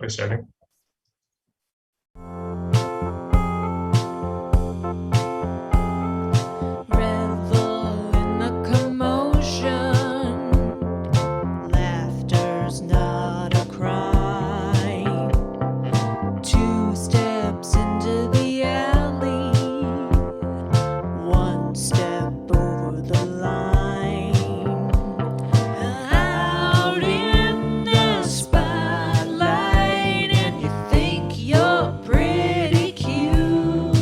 We're starting. Revel in the commotion. Laughter's not a crime. Two steps into the alley. One step over the line. Out in the spotlight, and you think you're pretty cute.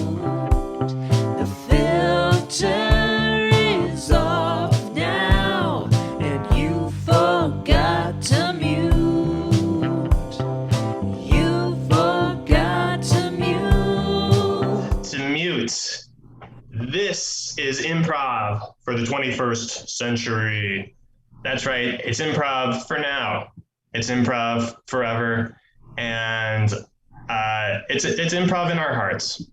The filter is off now, and you forgot to mute. You forgot to mute. To mute. This is improv for the 21st century. That's right. It's improv for now. It's improv forever. And it's improv in our hearts.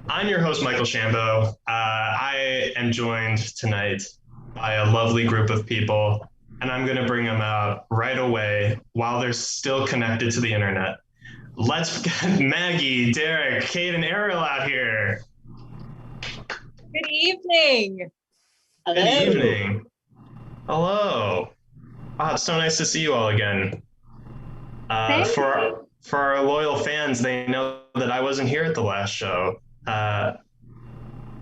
I'm your host, Michael Shambo. I am joined tonight by a lovely group of people, and I'm going to bring them out right away while they're still connected to the internet. Let's get Maggie, Derek, Kait, and Ariel out here. Good evening. Good evening. Hello. It's so nice to see you all again. For our loyal fans, they know that I wasn't here at the last show.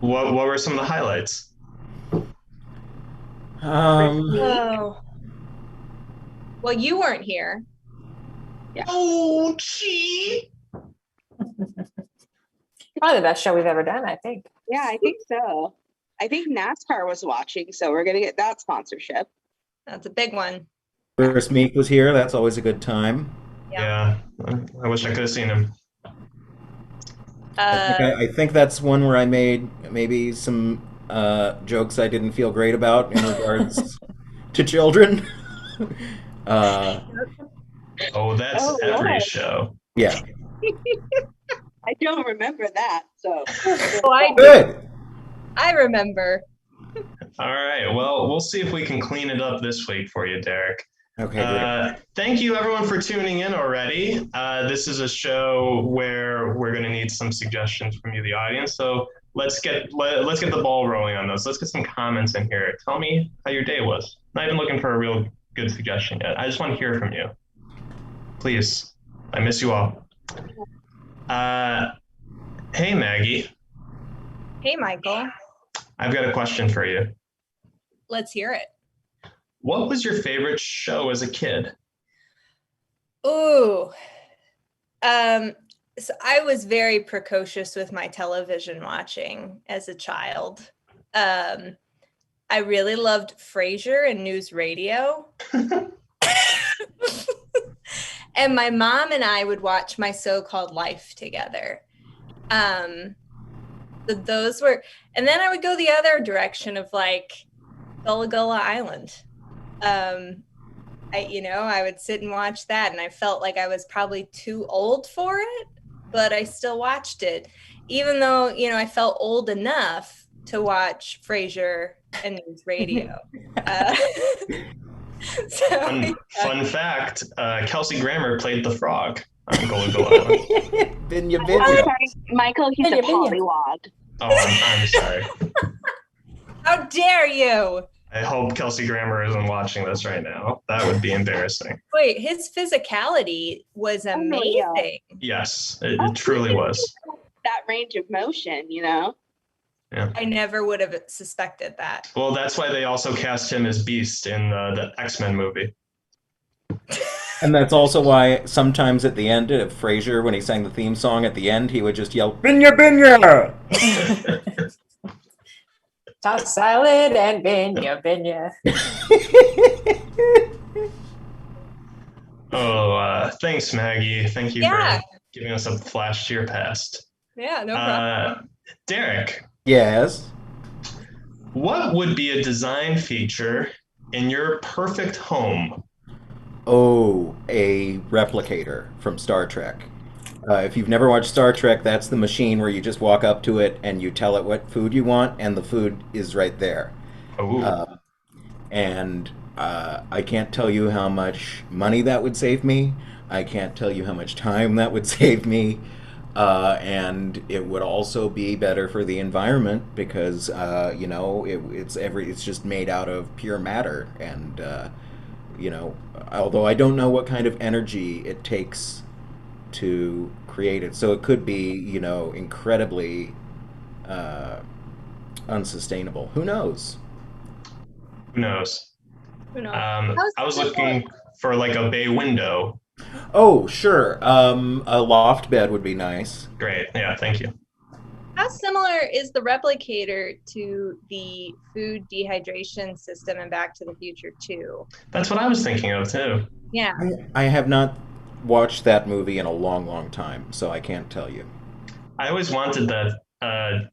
What were some of the highlights? Oh. Well, you weren't here. Yeah. Oh, gee. Probably the best show we've ever done, I think. Yeah, I think so. I think NASCAR was watching, so we're going to get that sponsorship. That's a big one. First Meek was here. That's always a good time. Yeah. I wish I could have seen him. I think that's one where I made maybe some jokes I didn't feel great about in regards to children. That's every right. show. Yeah. I don't remember that, so. Oh, Good. I remember. All right. Well, we'll see if we can clean it up this week for you, Derek. Okay, great. Thank you, everyone, for tuning in already. This is a show where we're going to need some suggestions from you, the audience. So let's get the ball rolling on those. Let's get some comments in here. Tell me how your day was. Not even looking for a real good suggestion yet. I just want to hear from you. Please. I miss you all. Hey, Maggie. Hey, Michael. I've got a question for you. Let's hear it. What was your favorite show as a kid? Ooh. So I was very precocious with my television watching as a child. I really loved Frasier and news radio. And my mom and I would watch My So-Called Life together. Those were, and then I would go the other direction of like Gullah Gullah Island. I would sit and watch that, and I felt like I was probably too old for it, but I still watched it, even though, I felt old enough to watch Frasier and news radio. Fun fact, Kelsey Grammer played the frog on Gullah Gullah Island. Binya, I'm binya. sorry, Michael, he's a pollywog. Oh, I'm sorry. How dare you? I hope Kelsey Grammer isn't watching this right now. That would be embarrassing. Wait, his physicality was amazing. Yes, it truly was. That range of motion, Yeah. I never would have suspected that. Well, that's why they also cast him as Beast in the X-Men movie. And that's also why sometimes at the end of Frasier, when he sang the theme song at the end, he would just yell, Binya, binya! Toss salad and binya, binya. Thanks, Maggie. Thank you for giving us a flash to your past. Yeah, no problem. Derek. Yes? What would be a design feature in your perfect home? Oh, a replicator from Star Trek. If you've never watched Star Trek, that's the machine where you just walk up to it and you tell it what food you want, and the food is right there. I can't tell you how much money that would save me. I can't tell you how much time that would save me. And it would also be better for the environment because it's just made out of pure matter, and although I don't know what kind of energy it takes to create it, so it could be incredibly unsustainable. Who knows? Who knows? Who knows? I was looking for like a bay window. Oh, sure. A loft bed would be nice. Great. Yeah, thank you. How similar is the replicator to the food dehydration system in Back to the Future 2? That's what I was thinking of too. Yeah. I have not watched that movie in a long, long time, so I can't tell you. I always wanted that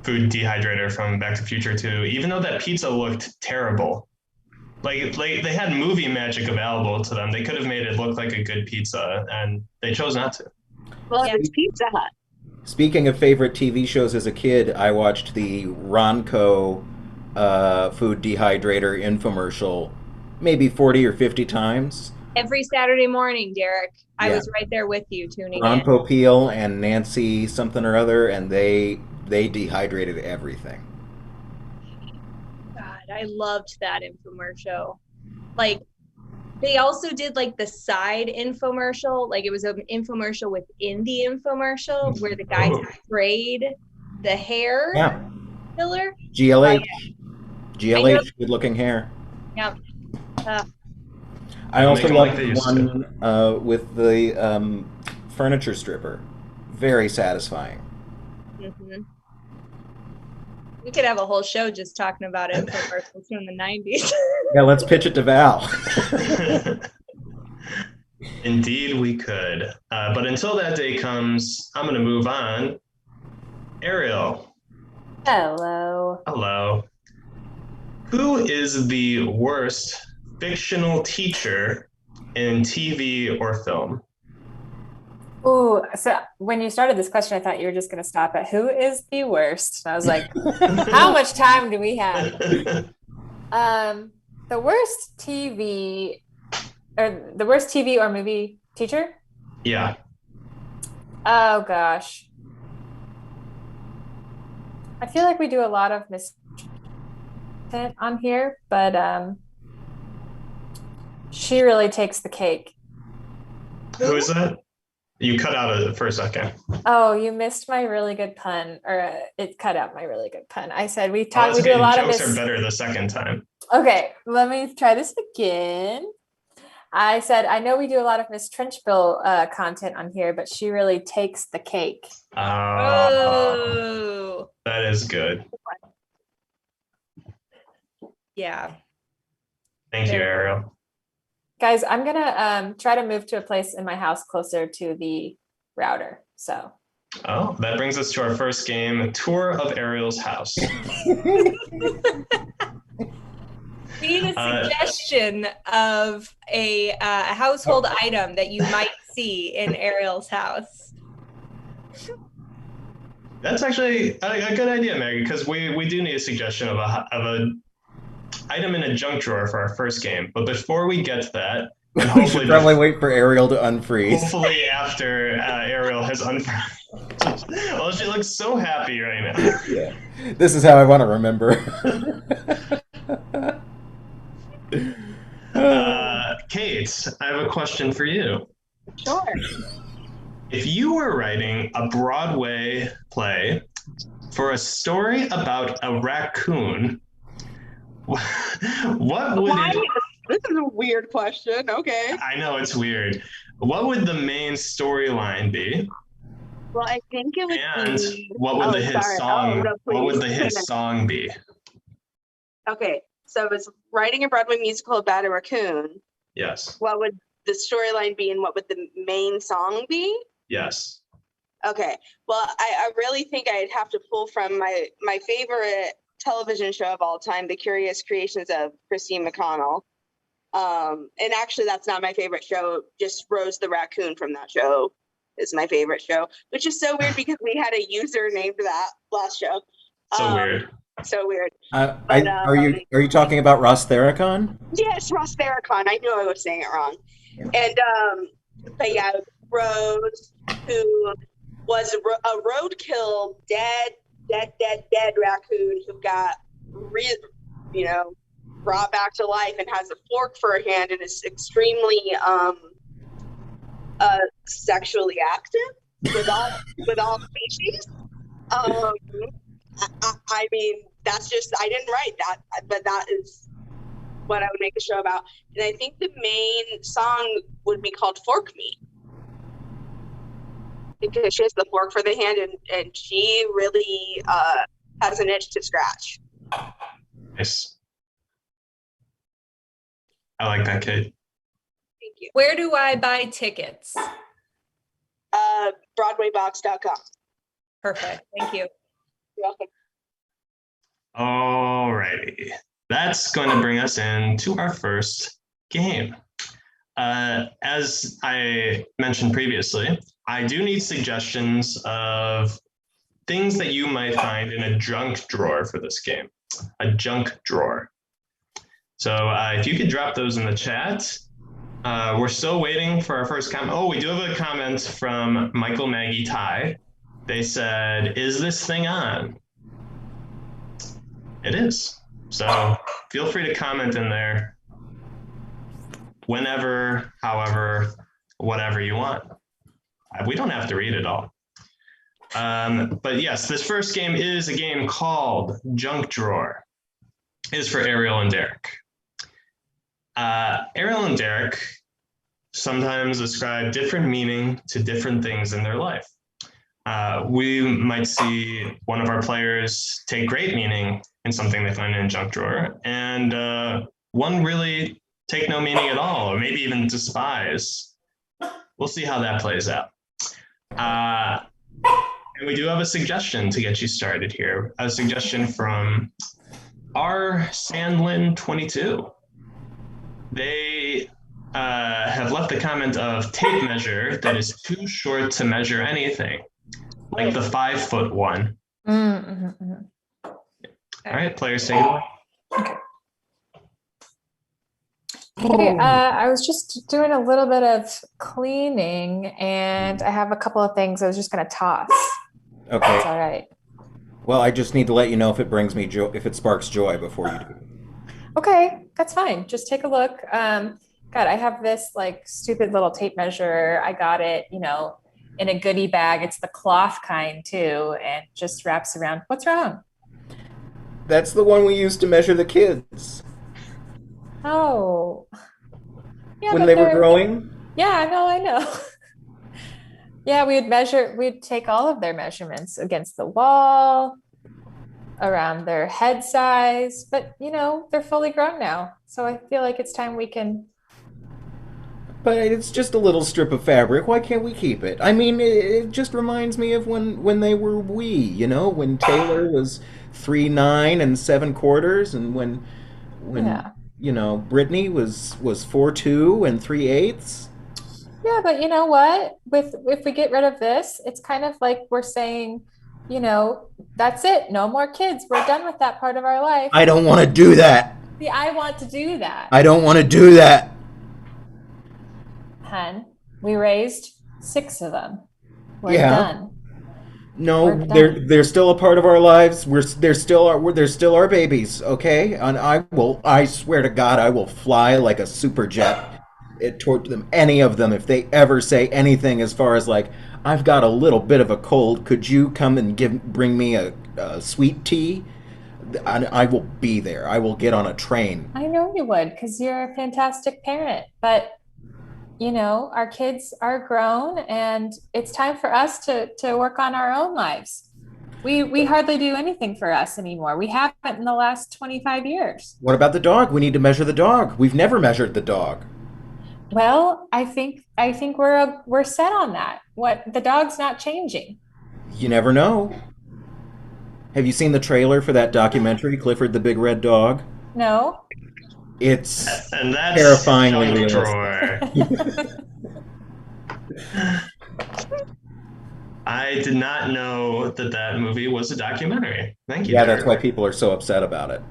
food dehydrator from Back to the Future 2, even though that pizza looked terrible. Like they had movie magic available to them. They could have made it look like a good pizza, and they chose not to. Well, it's Pizza Hut. Speaking of favorite TV shows as a kid, I watched the Ronco food dehydrator infomercial maybe 40 or 50 times. Every Saturday morning, Derek. I Yeah. was right there with you tuning Ron in. Popeil and Nancy something or other, and they dehydrated everything. God, I loved that infomercial. Like, they also did like the side infomercial. Like, it was an infomercial within the infomercial where the guy sprayed the hair Yeah. filler. GLH. I GLH, good looking hair. Yeah. I also Make 'em love like they the used one with the furniture stripper. Very satisfying. Mm-hmm. We could have a whole show just talking about infomercials from the 90s. Yeah, let's pitch it to Val. Indeed, we could. But until that day comes, I'm going to move on. Ariel, Hello. hello. Who is the worst fictional teacher in TV or film? Ooh, so when you started this question, I thought you were just going to stop at who is the worst? And I was like, how much time do we have? The worst TV or movie teacher? Yeah. Oh gosh. I feel like we do a lot of miscontent on here, but she really takes the cake. Who is that? You cut out of it for a second. Oh, you missed my really good pun, or it cut out my really good pun. I said we Oh, talk. that's We do a okay. lot of Jokes are better the second time. Okay, let me try this again. I said I know we do a lot of Miss Trenchville content on here, but she really takes the cake. Oh. That is good. Yeah. Thank you, Ariel. Guys, I'm gonna try to move to a place in my house closer to the router. So Oh, that brings us to our first game, a tour of Ariel's house. We need a suggestion of a household item that you might see in Ariel's house. That's actually a good idea, Maggie, because we do need a suggestion of a item in a junk drawer for our first game. But before we get to that, and We should probably wait for Ariel to unfreeze. hopefully after Ariel has unfrozen. Well, she looks so happy right now. Yeah. This is how I want to remember. Kait, I have a question for you. Sure. If you were writing a Broadway play for a story about a raccoon, what would Why? it... This is a weird question. Okay. I know it's weird. What would the main storyline be? Well, I think it would And be. what would the hit sorry. song? No, What would please. the hit song be? Okay, so I was writing a Broadway musical about a raccoon. Yes. What would the storyline be, and what would the main song be? Yes. Okay, well, I really think I'd have to pull from my favorite television show of all time, The Curious Creations of Christine McConnell. And actually, that's not my favorite show. Just Rose the Raccoon from that show is my favorite show, which is so weird because we had a user named that last show. So weird. So weird. Are you talking about Ross Theracon? Yes, Ross Farrakhan. I knew I was saying it wrong. Yeah. And But yeah, Rose, who was a roadkill, dead raccoon who got, brought back to life and has a fork for a hand and is extremely sexually active with all species. I mean, that's just, I didn't write that, but that is what I would make a show about. And I think the main song would be called Fork Me, because she has the fork for the hand, and she really has an itch to scratch. Nice. I like that, Kate. Thank you. Where do I buy tickets? BroadwayBox.com. Perfect. Thank you. You're welcome. All righty. That's going to bring us into our first game. As I mentioned previously, I do need suggestions of things that you might find in a junk drawer for this game. A junk drawer. So if you could drop those in the chat. We're still waiting for our first comment. Oh, we do have a comment from Michael, Maggie, Ty. They said, "Is this thing on?" It is. So feel free to comment in there whenever, however, whatever you want. We don't have to read it all. But yes, this first game is a game called Junk Drawer. It is for Ariel and Derek. Ariel and Derek sometimes ascribe different meaning to different things in their life. We might see one of our players take great meaning in something they find in a junk drawer, and one really take no meaning at all, or maybe even despise. We'll see how that plays out. And we do have a suggestion to get you started here. A suggestion from R. Sandlin 22. They have left a comment of tape measure that is too short to measure anything, like the 5-foot one. Mm-hmm. All right, players, take it away. Okay, I was just doing a little bit of cleaning, and I have a couple of things I was just going to toss. Okay. That's all right. Well, I just need to let you know if it brings me joy, if it sparks joy before you do. Okay, that's fine. Just take a look. God, I have this like stupid little tape measure. I got it, in a goodie bag. It's the cloth kind too, and just wraps around. What's wrong? That's the one we used to measure the kids Oh. Yeah, when but they were they're- growing. Yeah, I know. Yeah, we'd take all of their measurements against the wall, around their head size, but they're fully grown now. So I feel like it's time we can. But it's just a little strip of fabric. Why can't we keep it? I mean, it just reminds me of when they were wee, when Taylor was 3'9" and 7/4, and when Yeah. Brittany was 4'2" and 3/8. Yeah, but you know what? If we get rid of this, it's kind of like we're saying, that's it. No more kids. We're done with that part of our life. I don't want to do that. See, I want to do that. I don't want to do that. Hun, we raised 6 of them. We're Yeah. done. No, We're done. they're still a part of our lives. They're still our babies, okay? And I swear to God, I will fly like a super jet toward them, any of them, if they ever say anything as far as like, I've got a little bit of a cold. Could you come and bring me a sweet tea? I will be there. I will get on a train. I know you would, because you're a fantastic parent. But our kids are grown, and it's time for us to work on our own lives. We hardly do anything for us anymore. We haven't in the last 25 years. What about the dog? We need to measure the dog. We've never measured the dog. Well, I think we're set on that. The dog's not changing. You never know. Have you seen the trailer for that documentary, Clifford the Big Red Dog? No. It's And that's terrifyingly junk realistic. drawer. I did not know that movie was a documentary. Thank you. Yeah, Derek. that's why people are so upset about it.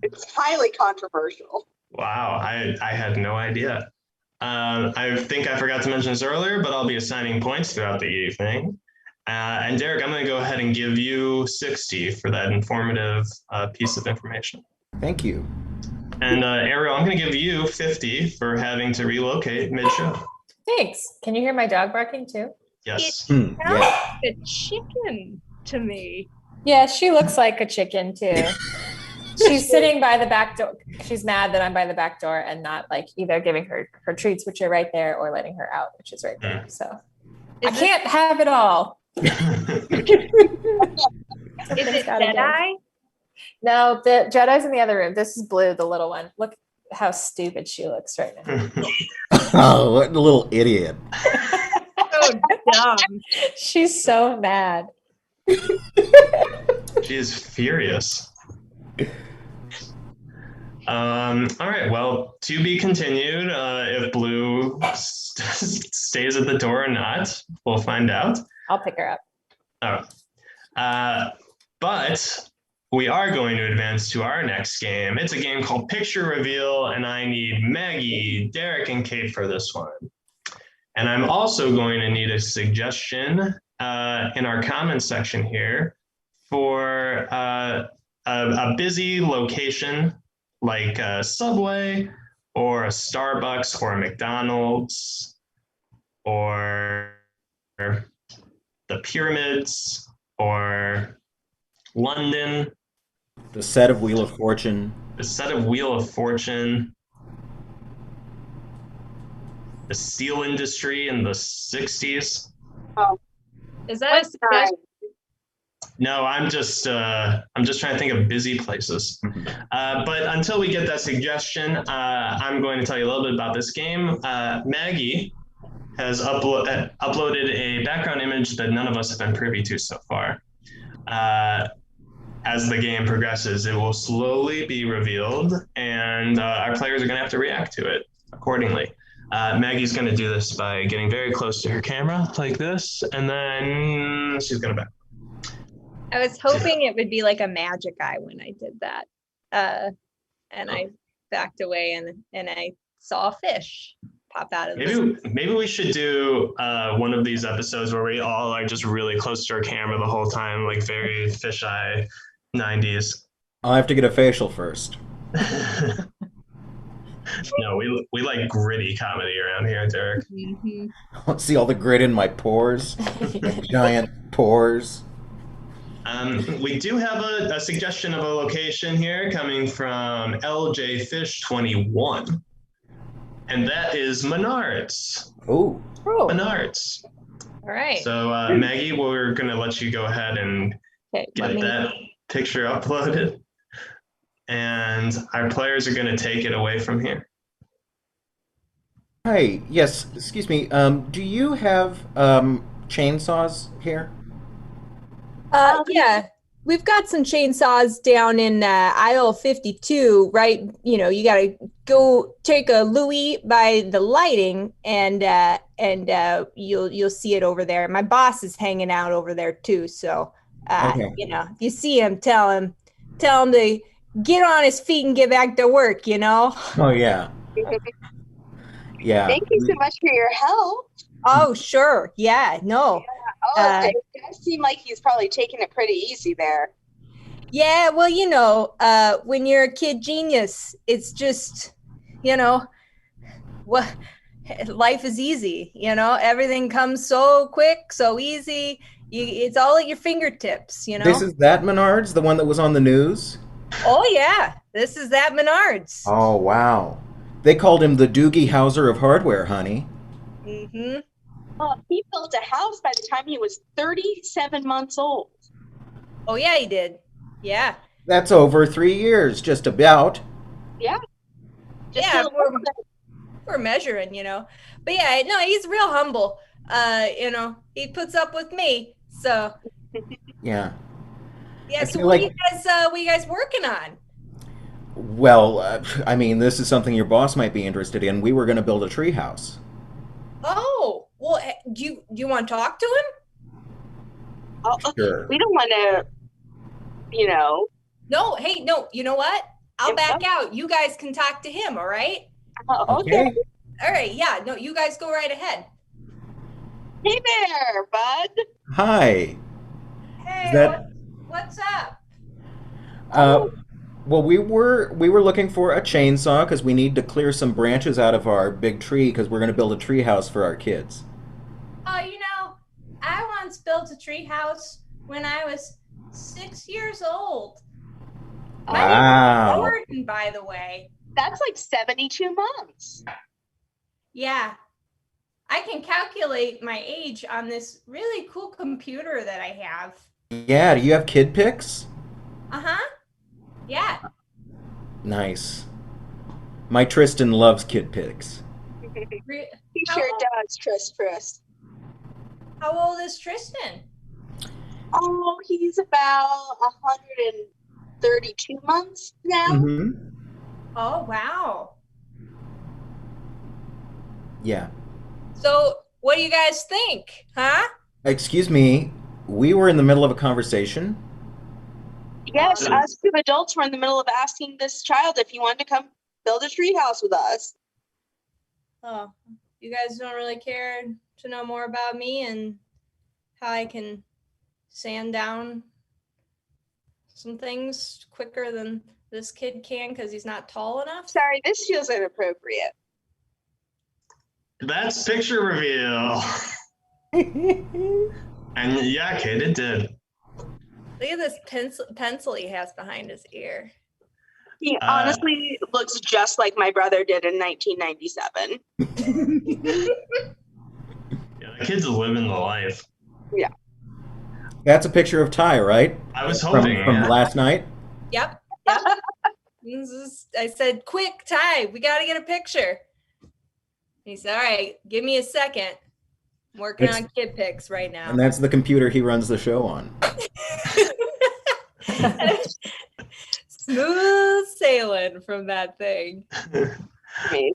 It's highly controversial. Wow, I had no idea. I think I forgot to mention this earlier, but I'll be assigning points throughout the evening. And Derek, I'm going to go ahead and give you 60 for that informative piece of information. Thank you. And Ariel, I'm going to give you 50 for having to relocate mid-show. Thanks. Can you hear my dog barking too? Yes. Sounds Yeah. like a chicken to me. Yeah, she looks like a chicken too. She's sitting by the back door. She's mad that I'm by the back door and not like either giving her treats, which are right there, or letting her out, which is right there. So I can't have it all. Is it Jedi? No, the Jedi's in the other room. This is Blue, the little one. Look how stupid she looks right now. Oh, what a little idiot. So dumb. She's so mad. She is furious. All right. Well, to be continued. If Blue stays at the door or not, we'll find out. I'll pick her up. But we are going to advance to our next game. It's a game called Picture Reveal, and I need Maggie, Derek, and Kait for this one. And I'm also going to need a suggestion in our comments section here for a busy location like a Subway or a Starbucks or a McDonald's or the Pyramids or London. The set of Wheel of Fortune. The set of Wheel of Fortune. The steel industry in the 60s. Oh, Is that a suggestion? No, I'm just trying to think of busy places. But until we get that suggestion, I'm going to tell you a little bit about this game. Maggie has uploaded a background image that none of us have been privy to so far. As the game progresses, it will slowly be revealed, and our players are going to have to react to it accordingly. Maggie's going to do this by getting very close to her camera like this, and then she's going to back. I was hoping it would be like a magic eye when I did that. And I backed away and I saw a fish pop out of Maybe we should do one of these episodes where we all are just really close to our camera the whole time, like very fisheye 90s. I'll have to get a facial first. No, we like gritty comedy around here, Derek. Mm-hmm. I want to see all the grit in my pores. Giant pores. We do have a suggestion of a location here coming from LJ Fish 21, and that is Menards. Oh. Menards. All right. So Maggie, we're going to let you go ahead and Okay, get that picture uploaded, and our players are going to take it away from here. Hi. Yes. Excuse me. Do you have chainsaws here? Yeah, we've got some chainsaws down in aisle 52, right? You know, you got to go take a Louis by the lighting and you'll see it over there. My boss is hanging out over there too. So, Okay. you know, if you see him, tell him to get on his feet and get back to work, you know? Oh, yeah. Yeah. Thank you so much for your help. Oh, sure. Yeah, no. Oh, it does seem like he's probably taking it pretty easy there. Yeah, well, you know, when you're a kid genius, it's just, you know, what life is easy, you know, everything comes so quick, so easy. It's all at your fingertips, you know. This is that Menards, the one that was on the news? Oh, yeah, this is that Menards. Oh, wow. They called him the Doogie Howser of hardware, honey. Mm-hmm. Well, he built a house by the time he was 37 months old. Oh, yeah, he did. Yeah. That's over 3 years, just about. Yeah. Yeah, we're measuring, you know. But yeah, no, he's real humble. You know, he puts up with me. So Yeah. yeah. I So feel what like- are you guys working on? Well, I mean, this is something your boss might be interested in. We were going to build a treehouse. Oh, well, do you want to talk to him? Oh, Sure. we don't want to, you know. No, hey, no, you know what? I'll back out. You guys can talk to him, all right? Okay. All right, yeah, no, you guys go right ahead. Hey there, bud. Hi. Hey, Is that what's up? well, we were looking for a chainsaw because we need to clear some branches out of our big tree because we're going to build a tree house for our kids. Oh, I once built a tree house when I was 6 years old. My name is Wow. Jordan, by the way. That's like 72 months. Yeah. I can calculate my age on this really cool computer that I have. Yeah, do you have kid pics? Uh-huh. Yeah. Nice. My Tristan loves kid pics. Re- He How sure old- does, Chris. How old is Tristan? Oh, he's about 132 months now. Mm-hmm. Oh, wow. Yeah. So, what do you guys think? Huh? Excuse me, we were in the middle of a conversation. Yes, Awesome. us two adults were in the middle of asking this child if he wanted to come build a treehouse with us. Oh, you guys don't really care to know more about me and how I can sand down some things quicker than this kid can because he's not tall enough? Sorry, this feels inappropriate. That's picture reveal. And yeah, Kate, it did. Look at this pencil he has behind his ear. He honestly looks just like my brother did in 1997. Yeah, the kid's living the life. That's a picture of Ty, right? I was From, hoping. from last night? Yep. I said, quick, Ty, we got to get a picture. He said, all right, give me a second. I'm working It's- on kid pics right now. And that's the computer he runs the show on. Smooth sailing from that thing. Amazing.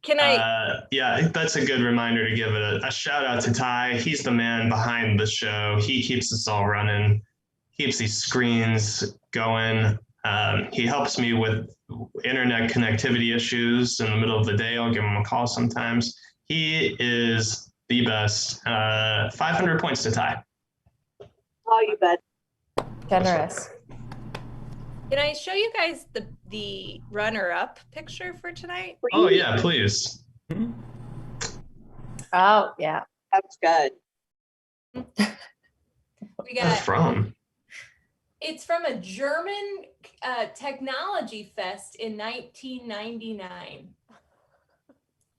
Can I? Yeah, that's a good reminder to give it a shout out to Ty. He's the man behind the show. He keeps us all running, keeps these screens going. He helps me with internet connectivity issues in the middle of the day. I'll give him a call sometimes. He is the best. 500 points to Ty. Oh, you bet. Generous. Can I show you guys the runner-up picture for tonight? Oh yeah, please. Oh, yeah. That's good. We What's got. from? It's from a German technology fest in 1999.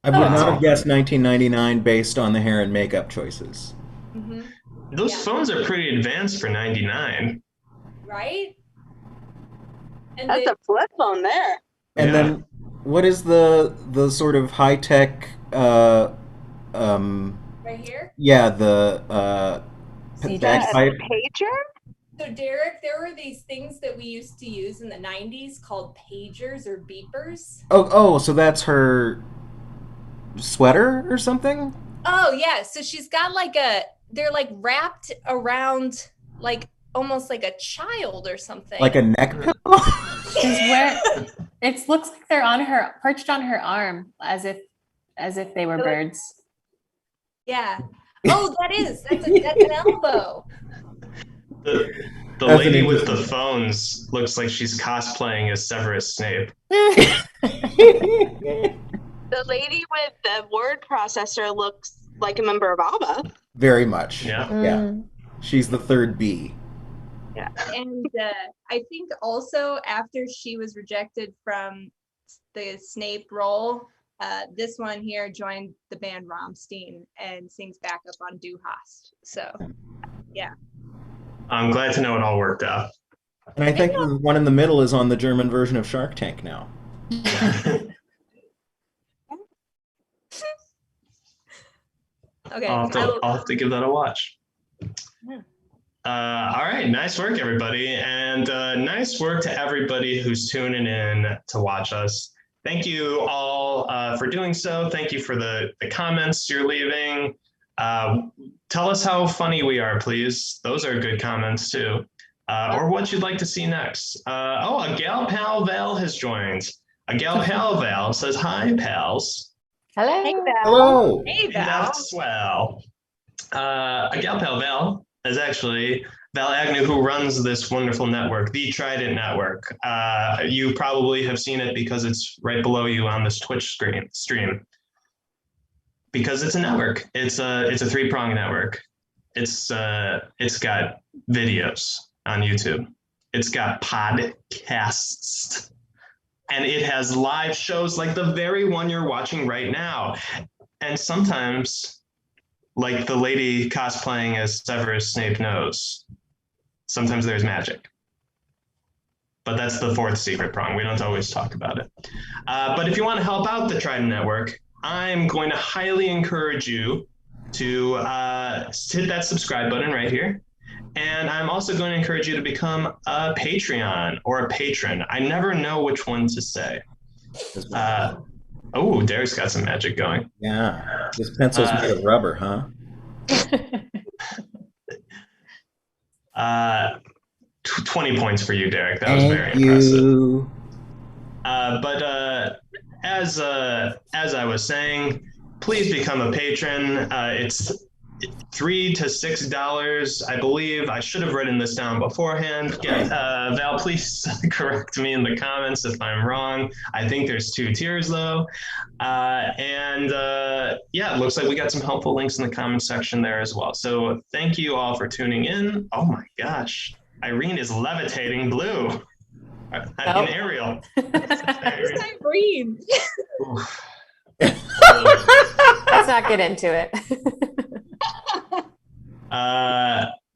I would not Wow. have guessed 1999 based on the hair and makeup choices. Mm-hmm. Those Yeah. phones are pretty advanced for 99. Right? And That's a flip phone there. And Yeah. then what is the sort of high tech right here. yeah, the See, That's a bagpipe? pager? So Derek, there were these things that we used to use in the 90s called pagers or beepers. Oh, so that's her sweater or something? Oh yeah, so she's got they're like wrapped around like almost like a child or something. Like a neck pillow? It looks like they're perched on her arm as if they were birds. Yeah. Oh, that's an elbow. The That's an lady with the interesting- phones looks like she's cosplaying as Severus Snape. The lady with the word processor looks like a member of ABBA. Very much. Yeah. Yeah. Mm. She's the third B. And I think also after she was rejected from the Snape role, this one here joined the band Rammstein and sings backup on Du Hast. So, yeah. I'm glad to know it all worked out. And I think the one in the middle is on the German version of Shark Tank now. Okay. I'll have to give that a watch. Yeah. All right, nice work, everybody. And nice work to everybody who's tuning in to watch us. Thank you all for doing so. Thank you for the comments you're leaving. Tell us how funny we are, please. Those are good comments, too. Or what you'd like to see next. A gal pal Val has joined. A gal pal Val says, "Hi, pals." Hello. Hey, Val. Hello. Hey, Val. That's swell. A gal pal Val is actually Val Agnew, who runs this wonderful network, the Trident Network. You probably have seen it because it's right below you on this Twitch stream. Because it's a network. It's a 3-prong network. It's got videos on YouTube. It's got podcasts. And it has live shows like the very one you're watching right now. And sometimes, like the lady cosplaying as Severus Snape knows, sometimes there's magic. But that's the 4th secret prong. We don't always talk about it. But if you want to help out the Trident Network, I'm going to highly encourage you to hit that subscribe button right here. And I'm also going to encourage you to become a Patreon or a patron. I never know which one to say. Oh, Derek's got some magic going. Yeah. This pencil's made of rubber, huh? 20 points for you, Derek. That was Thank very impressive. you. But as I was saying, please become a patron. It's $3 to $6, I believe. I should have written this down beforehand. Val, please correct me in the comments if I'm wrong. I think there's 2 tiers though. Yeah, it looks like we got some helpful links in the comment section there as well. So thank you all for tuning in. Oh my gosh, Irene is levitating blue. I mean, Ariel. It's Irene. Let's not get into it.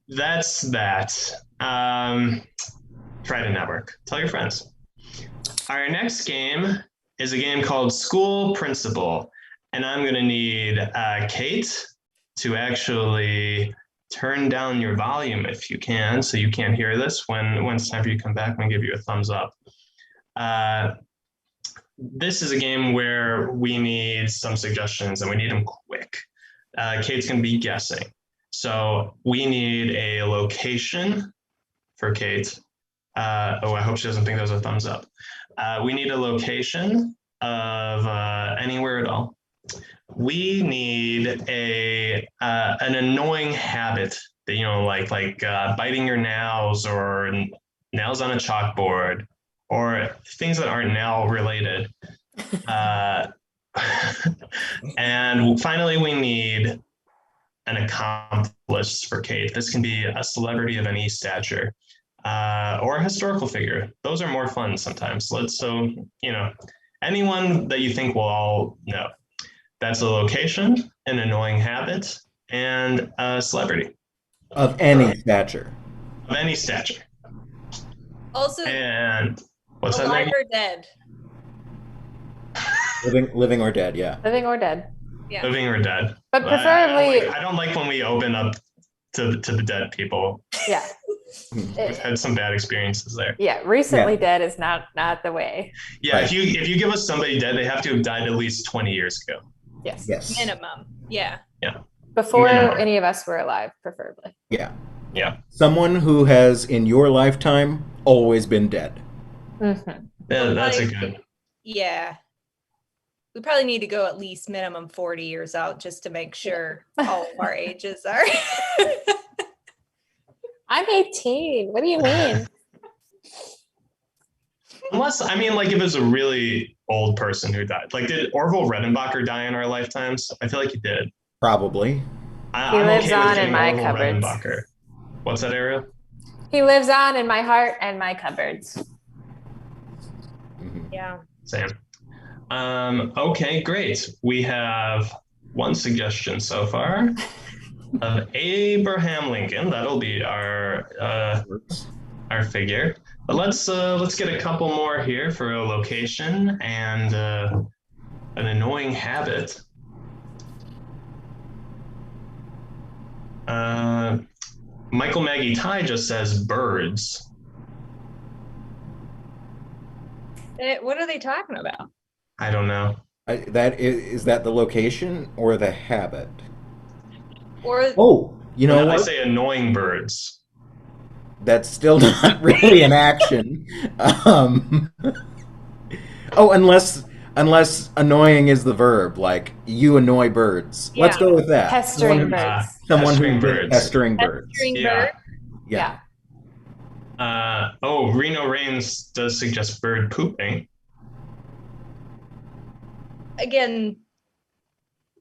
That's that. Trident Network. Tell your friends. Our next game is a game called School Principal, and I'm going to need Kait to actually turn down your volume if you can, so you can't hear this. When it's time for you to come back, I'm going to give you a thumbs up. This is a game where we need some suggestions, and we need them quick. Kate's going to be guessing. So we need a location for Kait. I hope she doesn't think those are thumbs up. We need a location of anywhere at all. We need an annoying habit that, like biting your nails or nails on a chalkboard or things that aren't nail related. And finally, we need an accomplice for Kait. This can be a celebrity of any stature or a historical figure. Those are more fun sometimes. Anyone that you think we'll all know. That's a location, an annoying habit, and a celebrity. Of any stature. Of any stature. Also, And what's that alive name? or dead. Living or dead, yeah. Living or dead. Yeah. Living or dead. But preferably, I don't like when we open up to the dead people. yeah. We've had some bad experiences there. Yeah, recently dead is not the way. Yeah, Right. if you give us somebody dead, they have to have died at least 20 years ago. Yes. Yes. Minimum. Yeah. Before Minimum. any of us were alive, preferably. Yeah. Yeah. Someone who has, in your lifetime, always been dead. Mm-hmm. Yeah, that's a good. Yeah. We probably need to go at least minimum 40 years out just to make sure all of our ages are. I'm 18. What do you mean? Unless, if it was a really old person who died. Like, did Orville Redenbacher die in our lifetimes? I feel like he did. Probably. I'm lives okay with on in getting my Orville cupboards. Redenbacher. What's that, Ariel? He lives on in my heart and my cupboards. Mhm. Yeah. Same. Okay, great. We have one suggestion so far of Abraham Lincoln. That'll be our figure. But let's get a couple more here for a location and an annoying habit. Michael Maggie Ty just says birds. What are they talking about? I don't know. Is that the location or the habit? Or Oh, you know I what? say annoying birds. That's still not really an action. Oh, unless annoying is the verb, like you annoy birds. Let's Yeah. go with that. Pestering birds. Someone Pestering who's been birds. pestering birds. Pestering Yeah. bird. Yeah. Reno Rains does suggest bird pooping. Again,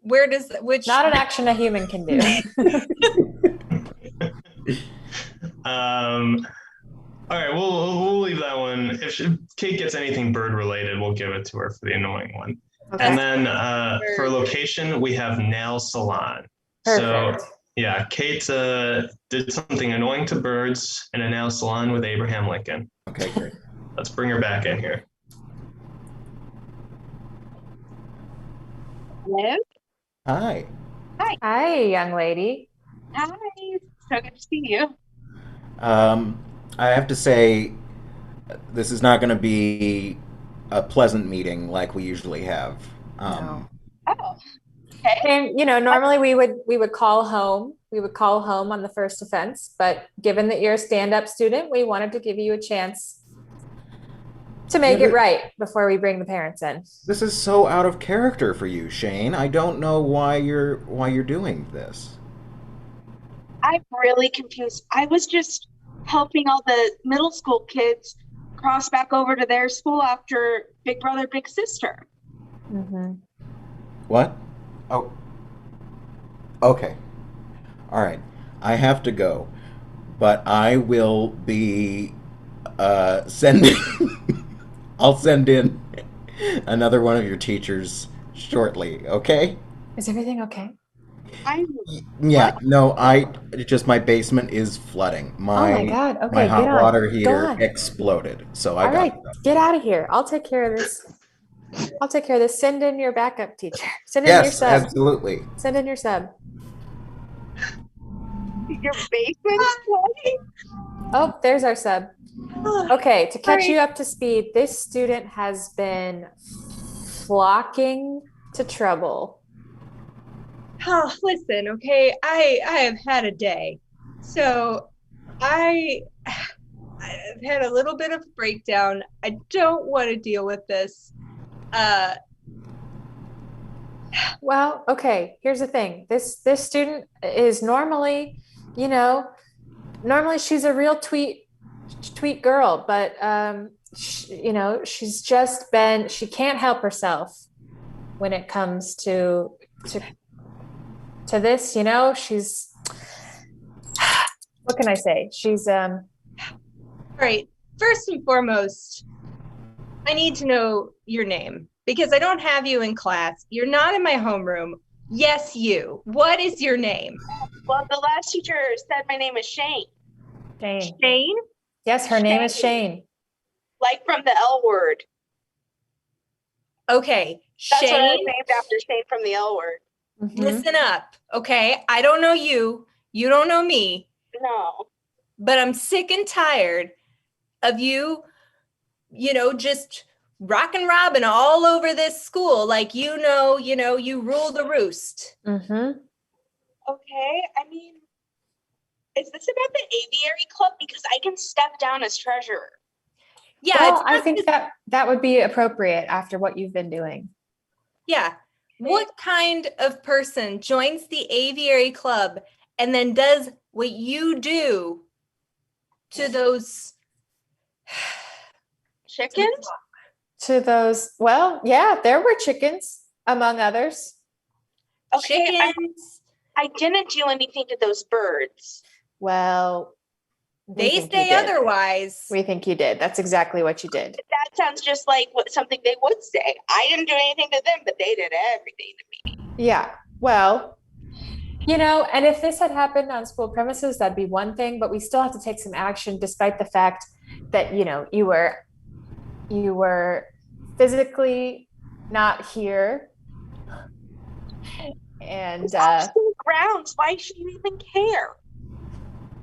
which Not an action a human can do. All right, we'll leave that one. If Kate gets anything bird related, we'll give it to her for the annoying one. Okay. And then for location, we have nail salon. Perfect. So yeah, Kate did something annoying to birds in a nail salon with Abraham Lincoln. Okay, great. Let's bring her back in here. Hello? Hi. Hi, young lady. Hi. So good to see you. I have to say, this is not going to be a pleasant meeting like we usually have. No. Oh, okay. And normally we would call home. We would call home on the first offense, but given that you're a stand-up student, we wanted to give you a chance to make it right before we bring the parents in. This is so out of character for you, Shane. I don't know why you're doing this. I'm really confused. I was just helping all the middle school kids cross back over to their school after Big Brother, Big Sister. Mm-hmm. What? Oh. Okay. All right. I have to go, but I will be sending. I'll send in another one of your teachers shortly. Okay? Is everything okay? Yeah. No. My basement is flooding. Oh my God. Okay, My hot get on. water Go heater on. exploded. So I All got. right, get out of here. I'll take care of this. Send in your backup teacher. Send in your Yes, sub. absolutely. Send in your sub. Your basement's flooding? Oh, there's our sub. Okay, to catch Sorry. you up to speed, this student has been flocking to trouble. Oh, listen, okay. I have had a day. So I've had a little bit of a breakdown. I don't want to deal with this. Well, okay, here's the thing. This student is normally she's a real tweet girl, but she's just been, she can't help herself when it comes to this, she's, what can I say? She's All right. First and foremost, I need to know your name because I don't have you in class. You're not in my homeroom. Yes, you. What is your name? Well, the last teacher said my name is Shane. Shane. Shane? Yes, her name is Shane. Like from the L word. Okay. That's what I was Shane, named after, Shane from the L word. Mhm. listen up. Okay. I don't know you. You don't know me. No. But I'm sick and tired of you, just rockin' robbing all over this school. Like, you rule the roost. Mhm. Okay. I mean, is this about the aviary club? Because I can step down as treasurer. Yeah. Well, it's I not think that would be appropriate after what you've been doing. Yeah. What kind of person joins the aviary club and then does what you do to those Chickens? To those, well, yeah, there were chickens among others. Okay. chickens? I didn't do anything to those birds. Well, we They think you say did. otherwise. We think you did. That's exactly what you did. That sounds just like something they would say. I didn't do anything to them, but they did everything to me. Yeah. Well, and if this had happened on school premises, that'd be one thing, but we still have to take some action despite the fact that, you were physically not here. And It's on school grounds. Why should you even care?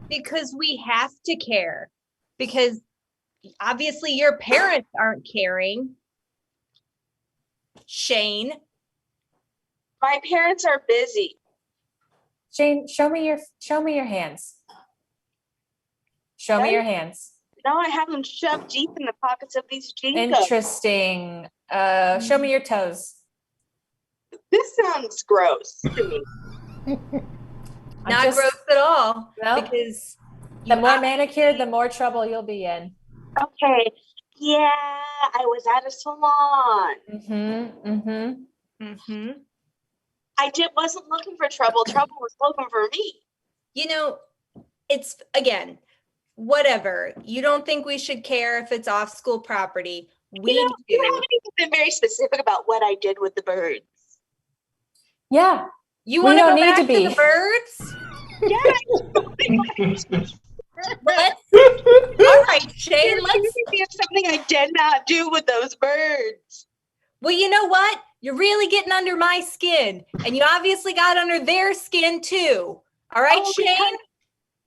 Because we have to care. Because obviously your parents aren't caring. Shane. My parents are busy. Shane, show me your hands. Show me your hands. Now I have them shoved deep in the pockets of these jeans. Interesting. Show me your toes. This sounds gross to me. Not just- gross at all. No? Because The more manicured, the more trouble you'll be in. Okay. Yeah, I was at a salon. I wasn't looking for trouble. Trouble was looking for me. you know, it's again, whatever. You don't think we should care if it's off school property. We You do. haven't even been very specific about what I did with the birds. Yeah. You We want to don't go need back to be. the birds? Let's, all right, Shane, let's. It's something I did not do with those birds. Well, you know what? You're really getting under my skin, and you obviously got under their skin too. All right, Oh, Shane?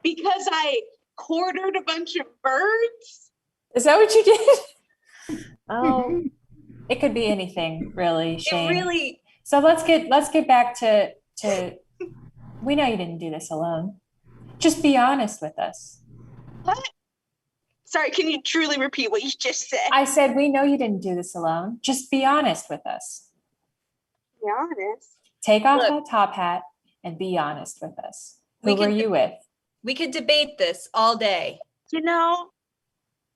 Because I quartered a bunch of birds. Is that what you did? Oh, it could be anything, really, Shane. It really. So let's get back to we know you didn't do this alone. Just be honest with us. What? Sorry, can you truly repeat what you just said? I said we know you didn't do this alone. Just be honest with us. Be honest. Take off Look. that top hat and be honest with us. We Who were can- you with? We could debate this all day. You know,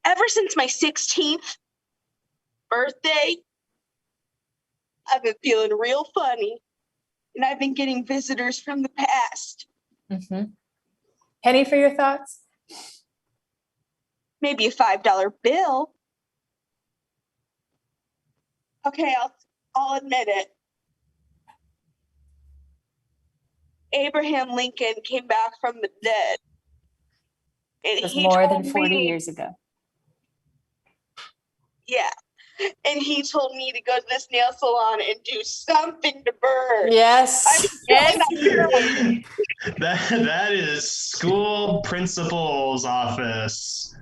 ever since my 16th birthday, I've been feeling real funny. And I've been getting visitors from the past. Mm-hmm. Penny for your thoughts? Maybe a $5 bill. Okay, I'll admit it. Abraham Lincoln came back from the dead. And It was he more told than 40 me- years ago. Yeah. And he told me to go to this nail salon and do something to birds. Yes. Yes. That is school principal's office.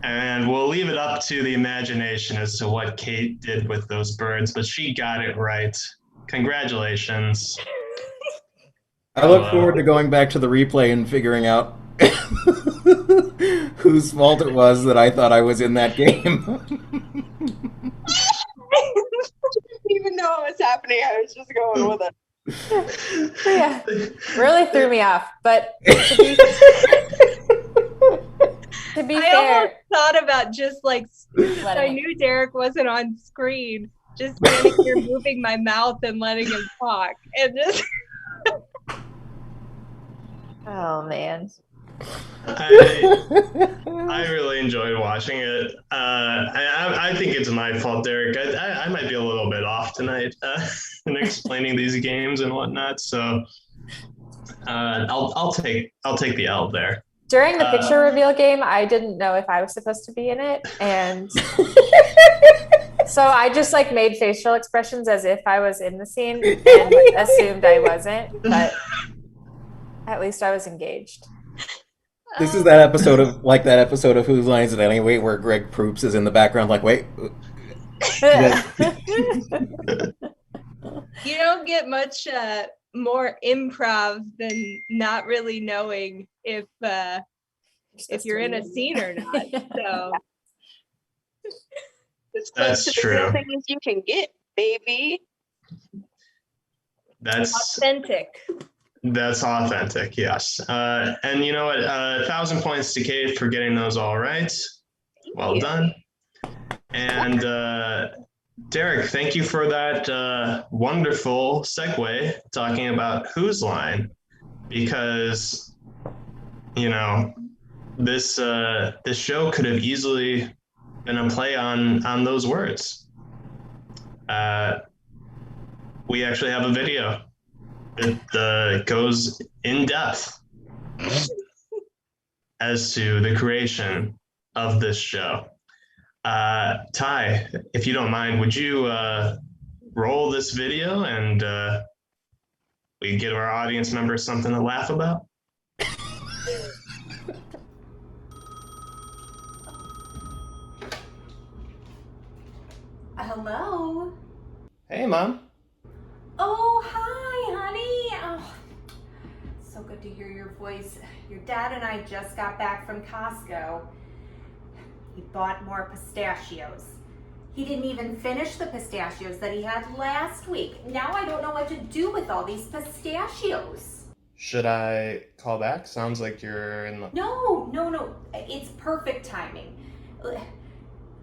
And we'll leave it up to the imagination as to what Kait did with those birds, but she got it right. Congratulations. I look forward to going back to the replay and figuring out whose fault it was that I thought I was in that game. I didn't even know what was happening. I was just going with it. Yeah. Really threw me off. But to be I fair, almost thought about just like, Let I it- knew Derek wasn't on screen, just standing here moving my mouth and letting him talk. And just. oh man. I really enjoyed watching it. I think it's my fault, Derek. I might be a little bit off tonight in explaining these games and whatnot. So I'll take the L there. During the picture reveal game, I didn't know if I was supposed to be in it, and so I just like made facial expressions as if I was in the scene and assumed I wasn't, but at least I was engaged. This is that episode of Whose Line Is It Anyway, where Greg Proops is in the background like, wait. You don't get much more improv than not really knowing if you're in a scene or not. So As close That's to the real true. thing as you can get, baby. That's authentic, yes. And you know what? 1,000 points to Kate for getting those all right. Well you. done. And Derek, thank you for that wonderful segue talking about Whose Line, because you know this show could have easily been a play on those words. We actually have a video that goes in depth as to the creation of this show. Ty, if you don't mind, would you roll this video and we give our audience members something to laugh about? hello. Hey, Mom. Oh, hi, honey. Oh, so good to hear your voice. Your dad and I just got back from Costco. He bought more pistachios. He didn't even finish the pistachios that he had last week. Now I don't know what to do with all these pistachios. Should I call back? Sounds like you're in the... No. It's perfect timing.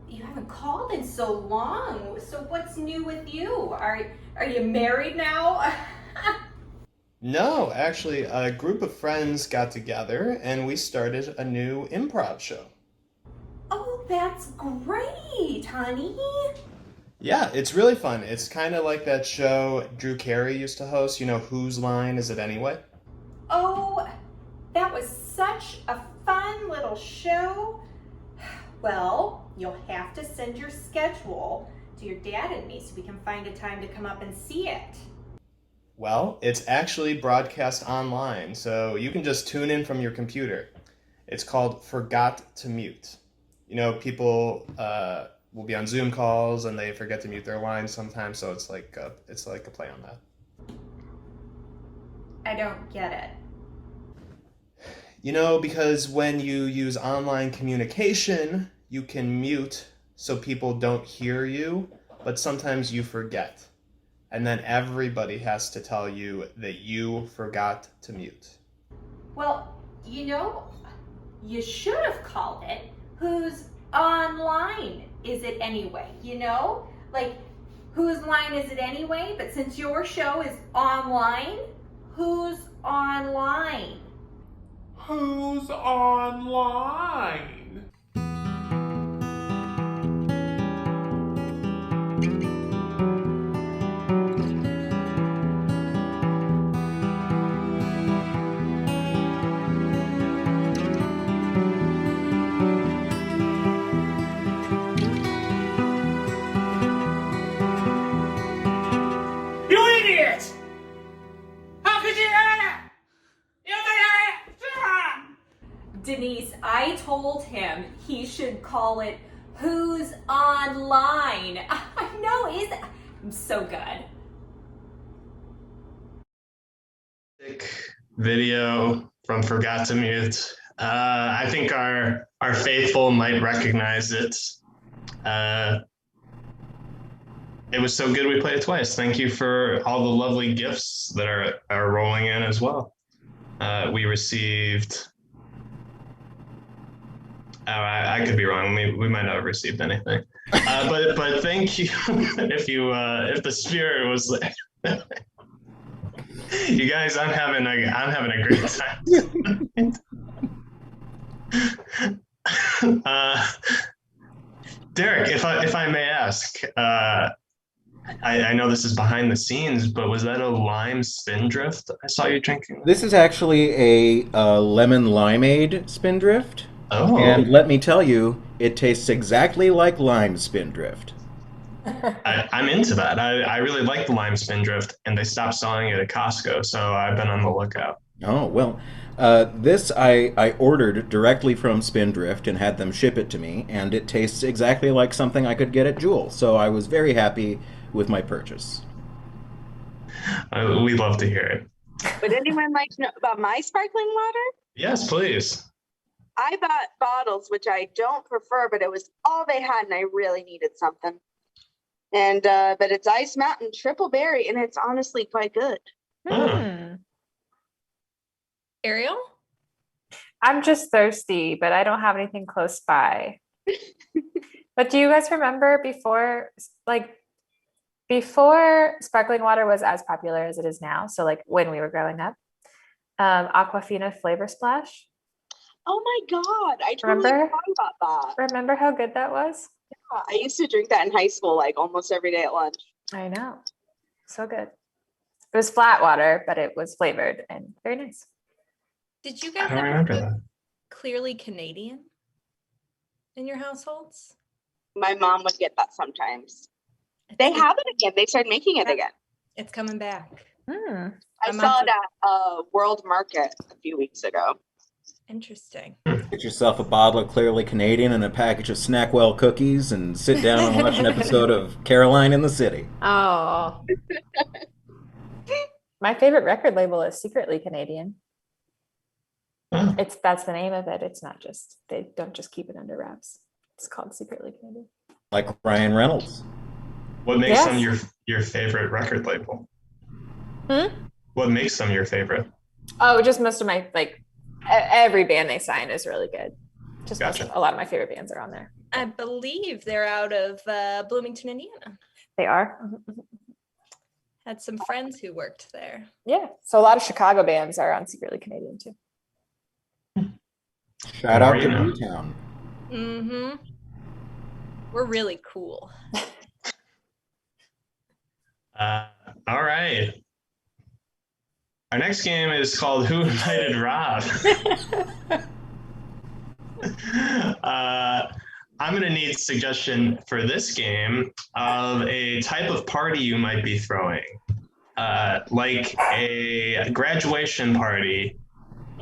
You haven't called in so long. So what's new with you? Are you married now? No, actually, a group of friends got together and we started a new improv show. Oh, that's great, honey. Yeah, it's really fun. It's kind of like that show Drew Carey used to host, you know, Whose Line Is It Anyway? Oh, that was such a fun little show. Well, you'll have to send your schedule to your dad and me so we can find a time to come up and see it. Well, it's actually broadcast online, so you can just tune in from your computer. It's called Forgot to Mute. You know, people will be on Zoom calls and they forget to mute their lines sometimes, so it's like a play on that. I don't get it. You know, because when you use online communication, you can mute so people don't hear you, but sometimes you forget. And then everybody has to tell you that you forgot to mute. Well, you know, you should have called it Whose Online Is It Anyway? You know? Like, whose line is it anyway? But since your show is online, who's online? Who's online? You idiot! How could you do that? Denise, I told him he should call it Who's Online. I know, I'm so good. Video from Forgot to Mute. I think our faithful might recognize it. It was so good we played it twice. Thank you for all the lovely gifts that are rolling in as well. We received... Oh, I could be wrong. We might not have received anything. But thank you if the spirit was there. You guys, I'm having a great time. Derek, if I may ask, I know this is behind the scenes, but was that a lime spindrift I saw you drinking? This is actually a lemon limeade spindrift. Oh. And let me tell you, it tastes exactly like lime spindrift. I'm into that. I really like the lime spindrift, and they stopped selling it at Costco, so I've been on the lookout. Oh, well, this I ordered directly from Spindrift and had them ship it to me, and it tastes exactly like something I could get at Jewel, so I was very happy with my purchase. We love to hear it. Would anyone like to know about my sparkling water? Yes, please. I bought bottles, which I don't prefer, but it was all they had, and I really needed something. And but it's Ice Mountain Triple Berry, and it's honestly quite good. Ariel? I'm just thirsty, but I don't have anything close by. But do you guys remember before sparkling water was as popular as it is now? So like when we were growing up, Aquafina Flavor Splash. Oh my God, I totally forgot about that. Remember how good that was? Yeah, I used to drink that in high school, like almost every day at lunch. I know. So good. It was flat water, but it was flavored and very nice. Did you guys I don't remember that. Clearly Canadian in your households? My mom would get that sometimes. They have it again. They started making it again. It's coming back. I saw it at World Market a few weeks ago. Interesting. Get yourself a bottle of Clearly Canadian and a package of Snackwell cookies and sit down and watch an episode of Caroline in the City. Oh. My favorite record label is Secretly Canadian. That's the name of it. It's not just, they don't just keep it under wraps. It's called Secretly Canadian. Like Ryan Reynolds. What makes them Yes. your favorite record label? Hmm? What makes them your favorite? Oh, just most of my every band they sign is really good. Just Gotcha. a lot of my favorite bands are on there. I believe they're out of Bloomington, Indiana. They are. Had some friends who worked there. Yeah. So a lot of Chicago bands are on Secretly Canadian too. Shout More out you to know. Newtown. Mm-hmm. We're really cool. All right. Our next game is called Who Invited Rob? I'm going to need suggestion for this game of a type of party you might be throwing, like a graduation party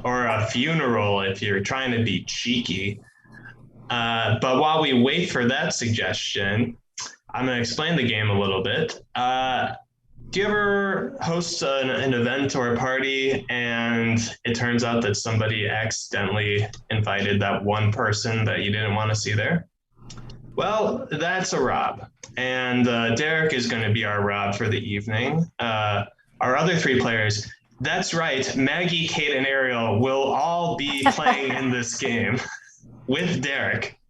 or a funeral if you're trying to be cheeky. But while we wait for that suggestion, I'm going to explain the game a little bit. Do you ever host an event or a party and it turns out that somebody accidentally invited that one person that you didn't want to see there? Well, that's a Rob. And Derek is going to be our Rob for the evening. Our other three players, that's right, Maggie, Kait, and Ariel will all be playing in this game with Derek.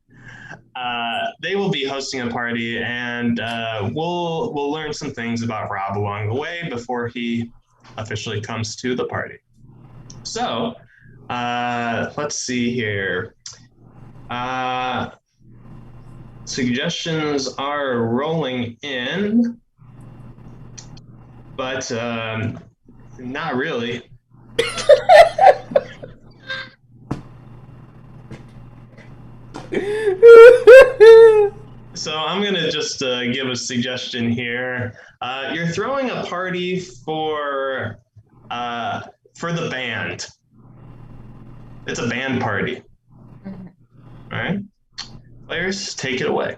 They will be hosting a party, and we'll learn some things about Rob along the way before he officially comes to the party. So, let's see here. Suggestions are rolling in, but not really. So I'm gonna just give a suggestion here. You're throwing a party for the band. It's a band party. All right, players, take it away.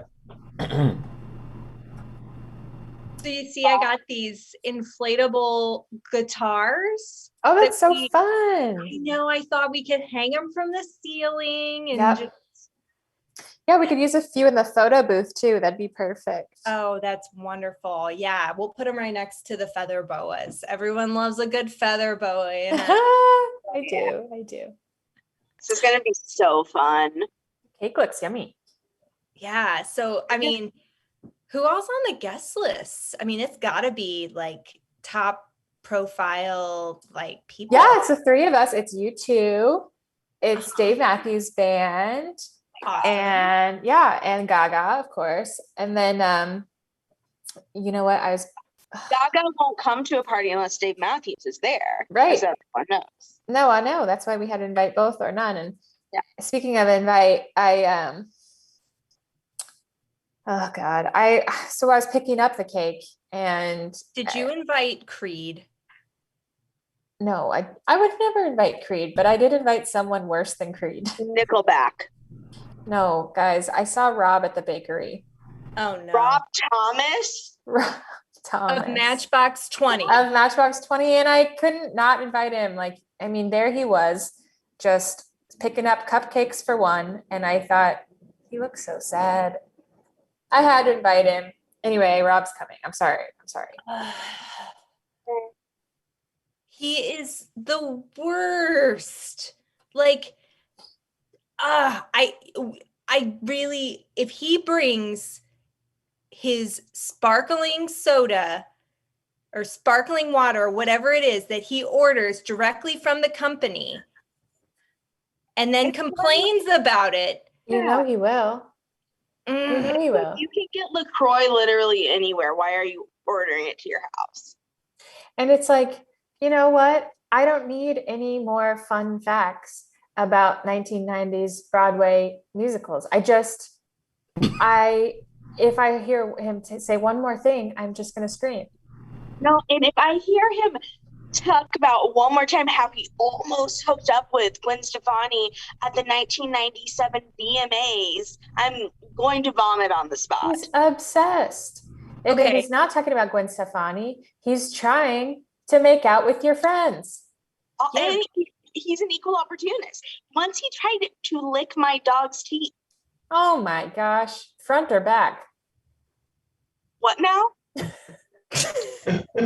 So you see, I got these inflatable guitars. Oh, that's so I fun. know. I thought we could hang them from the ceiling and Yep. just. Yeah, we could use a few in the photo booth too. That'd be perfect. Oh, that's wonderful. Yeah, we'll put them right next to the feather boas. Everyone loves a good feather boa. I do. This is gonna be so fun. Cake looks yummy. Yeah. So, I mean, who else on the guest list? I mean, it's got to be like top profile, like people. Yeah, it's the three of us. It's you two. It's Dave Matthews Band. Awesome. And yeah, and Gaga, of course. And then you know what? Gaga won't come to a party unless Dave Matthews is there. Right. As everyone knows. No, I know. That's why we had to invite both or none. And yeah. Speaking of invite, oh God. So I was picking up the cake and did you invite Creed? No, I would never invite Creed, but I did invite someone worse than Creed. Nickelback. No, guys, I saw Rob at the bakery. Oh no. Rob Thomas? Rob Thomas. Of Matchbox 20. Of Matchbox 20, and I couldn't not invite him. Like, I mean, there he was, just picking up cupcakes for one, and I thought, he looks so sad. I had to invite him. Anyway, Rob's coming. I'm sorry. He is the worst. Like, I really, if he brings his sparkling soda or sparkling water or whatever it is that he orders directly from the company and then complains about it. You know he will. You know he will. You can get LaCroix literally anywhere. Why are you ordering it to your house? And it's like, you know what? I don't need any more fun facts about 1990s Broadway musicals. If I hear him say one more thing, I'm just going to scream. No, and if I hear him talk about one more time how he almost hooked up with Gwen Stefani at the 1997 VMAs, I'm going to vomit on the spot. He's obsessed. And Okay. he's not talking about Gwen Stefani. He's trying to make out with your friends. And he's an equal opportunist. Once he tried to lick my dog's teeth. Oh my gosh. Front or back? What now?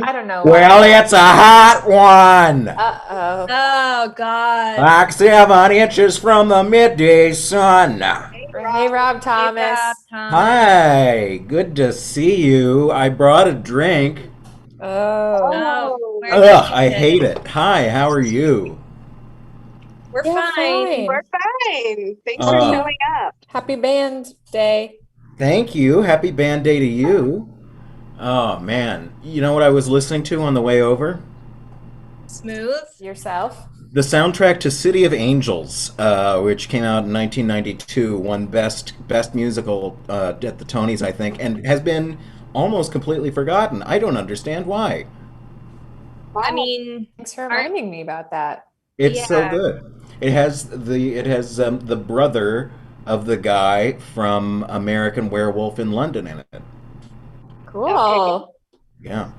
I don't know. Well, it's a hot one. Uh-oh. Oh God. Like 7 inches from the midday sun. Hey, Rob Thomas. Hey, Rob Thomas. Hi, good to see you. I brought a drink. Oh. Oh, where Ugh, did I you hate sit? it. Hi, how are you? We're Yeah, fine. We're fine. Thanks for Uh, showing up. Happy band day. Thank you. Happy band day to you. Oh, man. You know what I was listening to on the way over? Smooth. Yourself. The soundtrack to City of Angels, which came out in 1992, won best musical at the Tonys, I think, and has been almost completely forgotten. I don't understand why. I mean, Thanks for reminding me about that. It's so Yeah. good. It has the brother of the guy from American Werewolf in London in it. Cool. Yeah.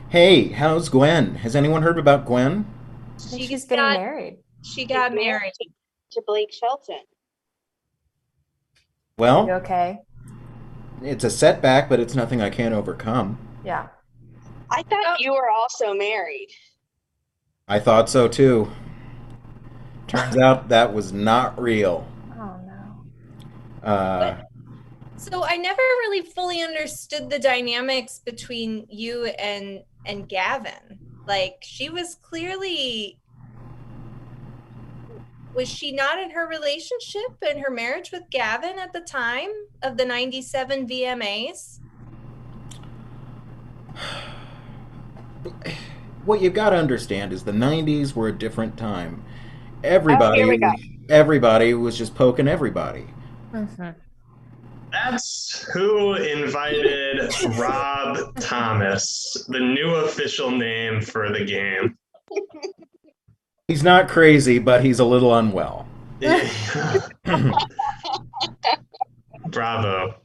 Hey, how's Gwen? Has anyone heard about Gwen? I think she she's getting got married. she got married. To Blake Shelton. You Well, okay? it's a setback, but it's nothing I can't overcome. Yeah. I thought you were also married. I thought so too. Turns out that was not real. Oh no. Uh, So I never really fully understood the dynamics between you and Gavin. Like she was clearly, was she not in her relationship and her marriage with Gavin at the time of the 97 VMAs? what you've got to understand is the 90s were a different time. Here we go. Everybody was just poking everybody. Mm-hmm. That's who invited Rob Thomas, the new official name for the game. He's not crazy, but he's a little unwell. Bravo.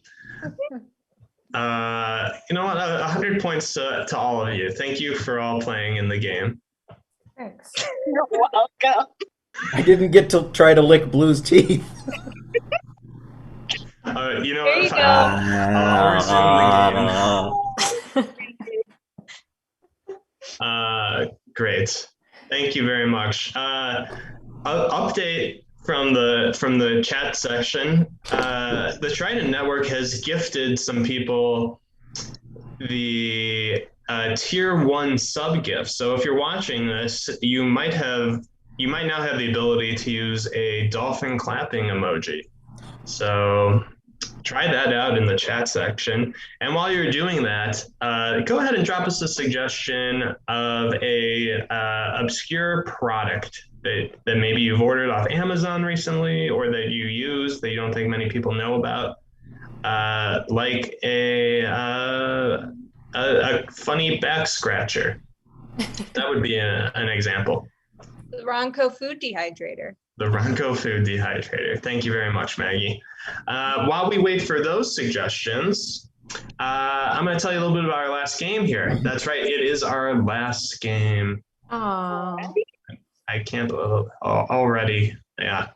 You know what? 100 points to all of you. Thank you for all playing in the game. Thanks. You're welcome. I didn't get to try to lick Blue's teeth. You know There what? you go. I'll resume the game. Great. Thank you very much. Update from the chat section. The Trident Network has gifted some people the tier 1 sub gift. So if you're watching this, you might now have the ability to use a dolphin clapping emoji. So try that out in the chat section. And while you're doing that, go ahead and drop us a suggestion of a obscure product that maybe you've ordered off Amazon recently or that you use that you don't think many people know about. Like a funny back scratcher. That would be an example. The Ronco food dehydrator. The Ronco food dehydrator. Thank you very much, Maggie. While we wait for those suggestions, I'm going to tell you a little bit about our last game here. That's right. It is our last game. Oh. I can't already. Yeah.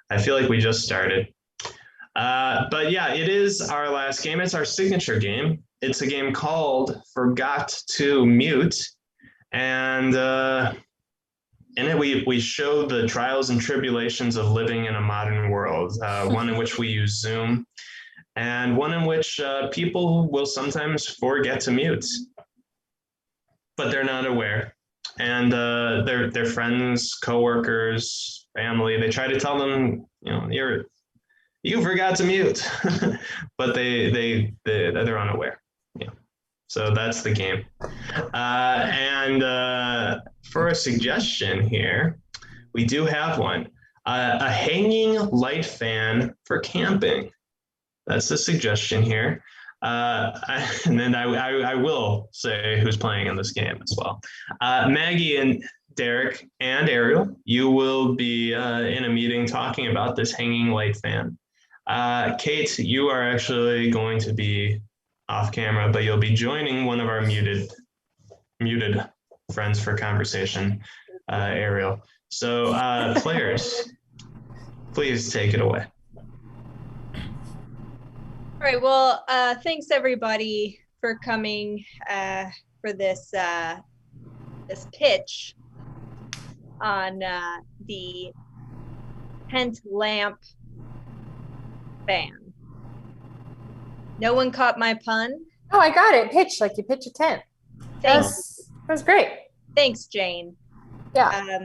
I feel like we just started. But yeah, it is our last game. It's our signature game. It's a game called Forgot to Mute. And in it, we show the trials and tribulations of living in a modern world, one in which we use Zoom, and one in which people will sometimes forget to mute, but they're not aware. And their friends, coworkers, family, they try to tell them, you forgot to mute, but they're unaware. Yeah. So that's the game. And for a suggestion here, we do have one. A hanging light fan for camping. That's the suggestion here. And then I will say who's playing in this game as well. Maggie and Derek and Ariel, you will be in a meeting talking about this hanging light fan. Kait, you are actually going to be off camera, but you'll be joining one of our muted friends for conversation, Ariel. So players, please take it away. right. Well, thanks everybody for coming for this this pitch on the tent lamp fan. No one caught my pun. Oh, I got it. Pitch, like you pitch a tent. Thanks. That was great. Thanks, Jane. Yeah.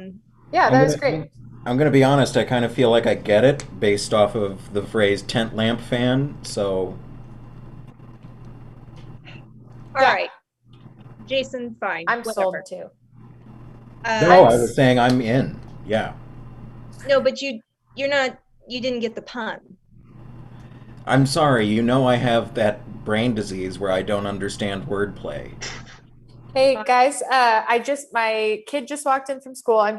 Yeah, that was great. I'm going to be honest, I kind of feel like I get it based off of the phrase tent lamp fan, so. All right. Jason, fine. I'm sold whatever. too. No, I was saying I'm in. Yeah. No, but you didn't get the pun. I'm sorry, you know I have that brain disease where I don't understand wordplay. Hey guys, my kid just walked in from school. I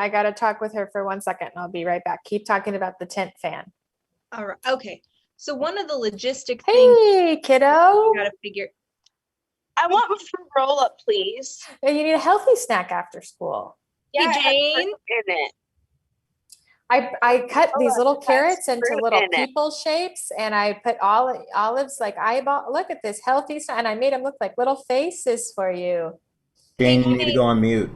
gotta talk with her for 1 second and I'll be right back. Keep talking about the tent fan. All right. Okay. So one of the logistic things Hey kiddo. you gotta figure. I want a fruit roll up, please. You need a healthy snack after school. Hey, Yeah, it has Jane. fruit in it. I cut these little it has carrots into fruit little in it. people shapes and I put olives like eyeball. Look at this healthy snack, and I made them look like little faces for you. Jane, you need to go on mute.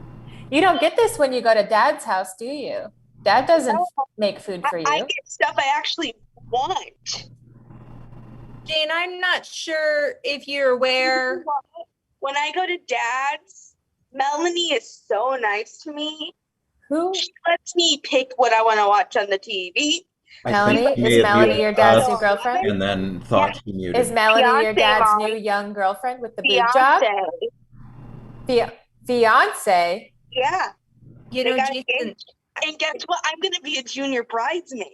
You don't get this when you go to Dad's house, do you? Dad doesn't make food for you. I get stuff I actually want. Jane, I'm not sure if you're aware. When I go to Dad's, Melanie is so nice to me. Who? She lets me pick what I want to watch on the TV. Melanie? I think she Is may Melanie have your muted dad's us new girlfriend? and then thought she muted. Is Melanie your Fiancé, dad's Mom. new young girlfriend with the boob job? Fiance. Fiance? Yeah. You They know, got Jason, engaged. And guess what? I'm going to be a junior bridesmaid.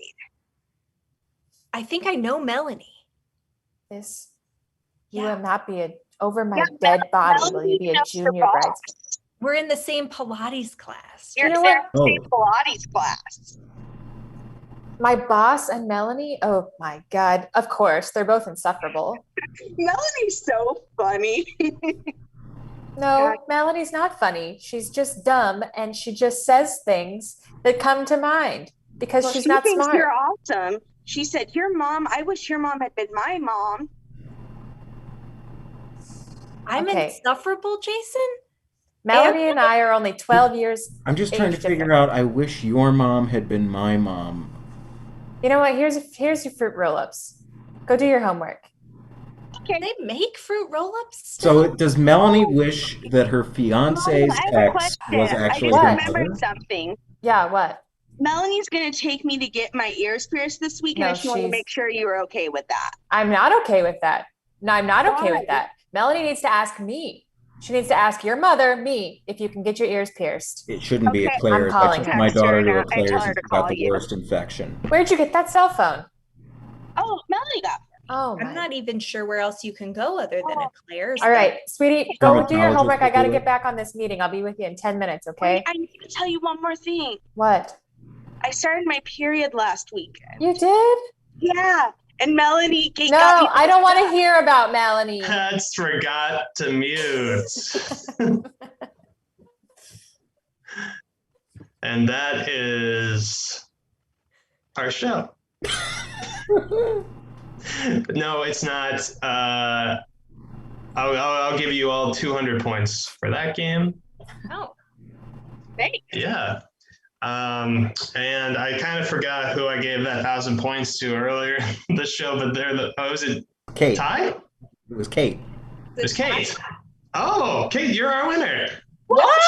I think I know Melanie. You Yeah. will not be over my Yeah, dead body. Will Melanie you be a knows her junior boss. bridesmaid? We're in the same Pilates class. You're You know in what? the same Pilates class. My boss and Melanie? Oh my God. Of course. They're both insufferable. Melanie's so funny. No, Melanie's not funny. She's just dumb and she just says things that come to mind because she's she not thinks smart. you're awesome. She said, your mom, I wish your mom had been my mom. I'm Okay. insufferable, Jason? Melanie and I are only 12 years. I'm just trying to age figure difference. out, I wish your mom had been my mom. You know what? Here's your fruit roll-ups. Go do your homework. Can they make fruit roll-ups? So does Melanie wish that her fiance's Mom, I have a ex question. was I actually just her remembered mother? something. Yeah, what? Melanie's going to take me to get my ears pierced this week, and No, I just want to she's- make sure you were okay with that. I'm not okay with that. No, I'm not okay Why? with that. Melanie needs to ask me. She needs to ask your mother, me, if you can get your ears pierced. It shouldn't be a Okay, Claire's. I'm I calling took her. my daughter Text to her a and tell Claire's her and to she got call the you. worst infection. Where'd you get that cell phone? Oh, Melanie got it. Oh, I'm my. not even sure where else you can go other than a Claire's. All right, sweetie, go do your Dermatologist homework. I will got to do get it. back on this meeting. I'll be with you in 10 minutes, okay? Wait, I need to tell you one more thing. What? I started my period last weekend. You did? Yeah. And Melanie No, got me I don't want to hear about Melanie. Pets forgot to mute. And that is our show. No, it's not. I'll give you all 200 points for that game. Oh, Thanks. Yeah. And I kind of forgot who I gave that 1,000 points to earlier in the show, but was it Kate. Ty? It was Kate. It was Kate. Oh, Kate, you're our winner. What?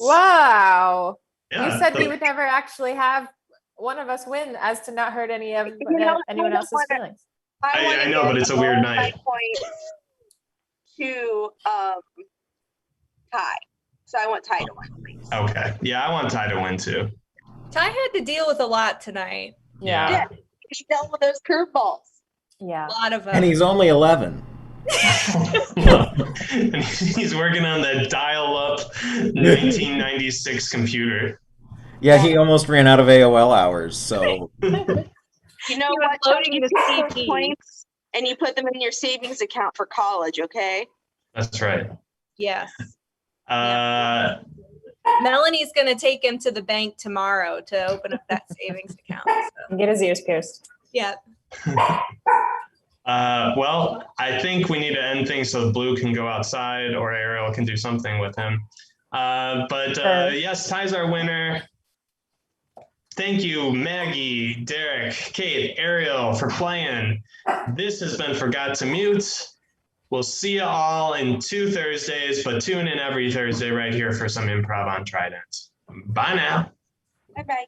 Wow. Yeah, You said we would never actually have one of us win as to not hurt anyone I else's wanna- feelings. I know, but it's a weird night. To Ty. So I want Ty to win, please. Okay. Yeah, I want Ty to win too. Ty had to deal with a lot tonight. Yeah. Yeah. He dealt with those curveballs. Yeah. A lot of And he's only 11. And he's working on that dial-up 1996 computer. Yeah, he almost ran out of AOL hours, so You know He was what? loading You the take those CD. points and you put them in your savings account for college, okay? That's right. Yes. Melanie's Melanie's going to take him to the bank tomorrow to open up that savings account. So, And get his ears pierced. yeah. Well, I think we need to end things so Blue can go outside or Ariel can do something with him. But yes, Ty's our winner. Thank you, Maggie, Derek, Kait, Ariel for playing. This has been Forgot to Mute. We'll see you all in 2 Thursdays, but tune in every Thursday right here for some improv on Trident. Bye now. Bye-bye.